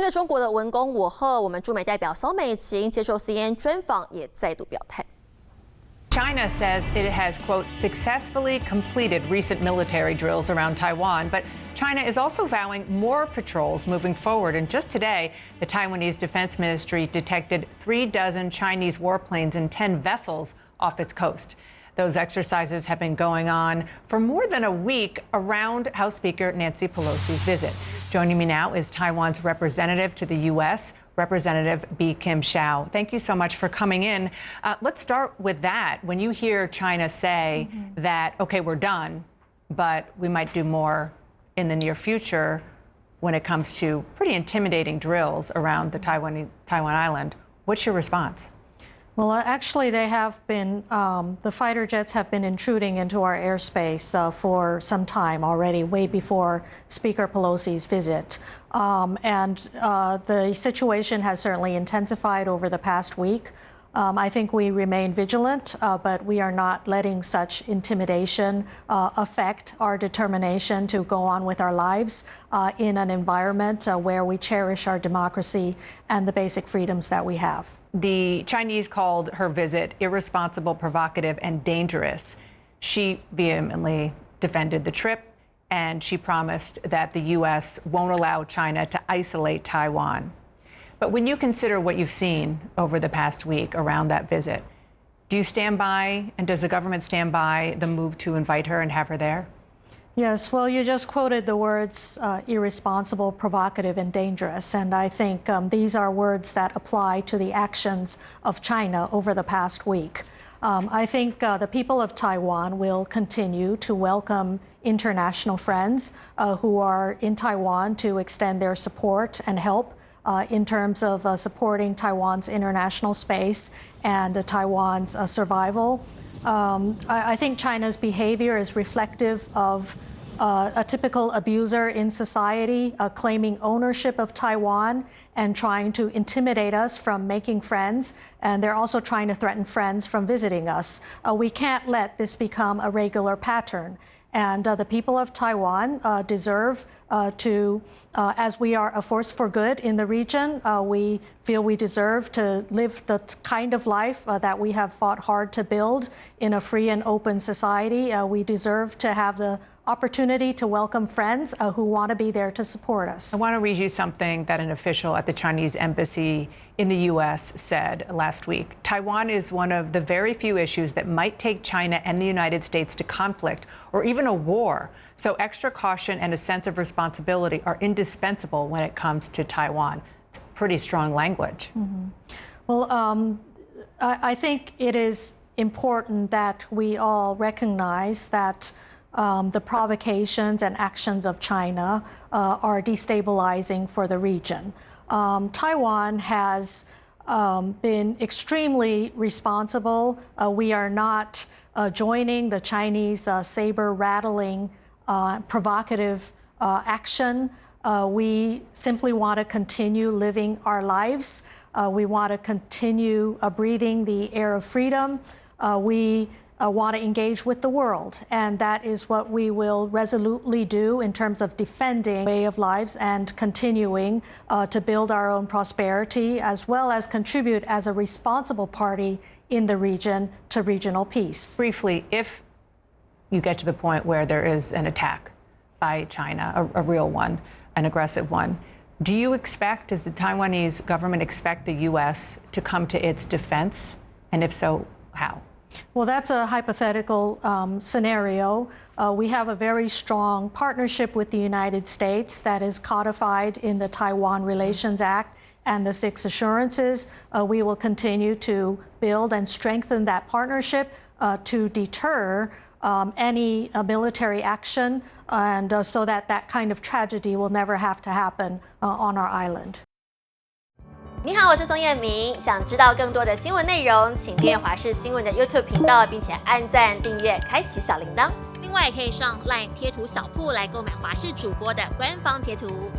对中国的文攻我吓，我们驻美代表萧美琴接受 CNN 专访也再度表态。 China says it has, quote, successfully completed recent military drills around Taiwan, but China is also vowing more patrols moving forward. And just today, the Taiwanese Defense Ministry detected 36 Chinese warplanes and 10 vessels off its coast. Those exercises have been going on for more than a week around House Speaker Nancy Pelosi's visit. Joining me now is Taiwan's representative to the U.S., Representative B. Kim Hsiao. Thank you so much for coming in. Let's start with that. When you hear China say that, okay, we're done, but we might do more in the near future when it comes to pretty intimidating drills around the Taiwan island, what's your response? Well, actually, they have been, the fighter jets have been intruding into our airspace for some time already, way before Speaker Pelosi's visit. The situation has certainly intensified over the past week. I think we remain vigilant, but we are not letting such intimidation affect our determination to go on with our lives in an environment where we cherish our democracy and the basic freedoms that we have. The Chinese called her visit irresponsible, provocative, and dangerous. She vehemently defended the trip, and she promised that the U.S. won't allow China to isolate Taiwan. But when you consider what you've seen over the past week around that visit, do you stand by, and does the government stand by the move to invite her and have her there? Yes, well, you just quoted the words irresponsible, provocative, and dangerous. And I think these are words that apply to the actions of China over the past week. I think the people of Taiwan will continue to welcome international friends who are in Taiwan to extend their support and help in terms of supporting Taiwan's international space and Taiwan's survival. I think China's behavior is reflective of a typical abuser in society, claiming ownership of Taiwan and trying to intimidate us from making friends. And they're also trying to threaten friends from visiting us. We can't let this become a regular pattern. And the people of Taiwan deserve to, as we are a force for good in the region, we feel we deserve to live the kind of life that we have fought hard to build in a free and open society. We deserve to have the opportunity to welcome friends who want to be there to support us. I want to read you something that an official at the Chinese embassy in the U.S. said last week. Taiwan is one of the very few issues that might take China and the United States to conflict or even a war. So extra caution and a sense of responsibility are indispensable when it comes to Taiwan. It's pretty strong language. Well, I think it is important that we all recognize that the provocations and actions of China are destabilizing for the region. Taiwan has been extremely responsible. We are not joining the Chinese saber-rattling, provocative action. We simply want to continue living our lives. We want to continue breathing the air of freedom. We want to engage with the world. And that is what we will resolutely do in terms of defending way of lives and continuing to build our own prosperity, as well as contribute as a responsible party in the region to regional peace. Briefly, if you get to the point where there is an attack by China, a real one, an aggressive one, do you expect, does the Taiwanese government expect the U.S. to come to its defense? And if so, how? Well, that's a hypothetical scenario. We have a very strong partnership with the United States that is codified in the Taiwan Relations Act and the 6 assurances. We will continue to build and strengthen that partnership to deter any military action, and so that that kind of tragedy will never have to happen on our island. 你好，我是宋彦明。想知道更多的新闻内容，请订阅华视新闻的 YouTube 频道，并且按赞、订阅、开启小铃铛。另外，可以上 LINE 贴图小铺来购买华视主播的官方贴图。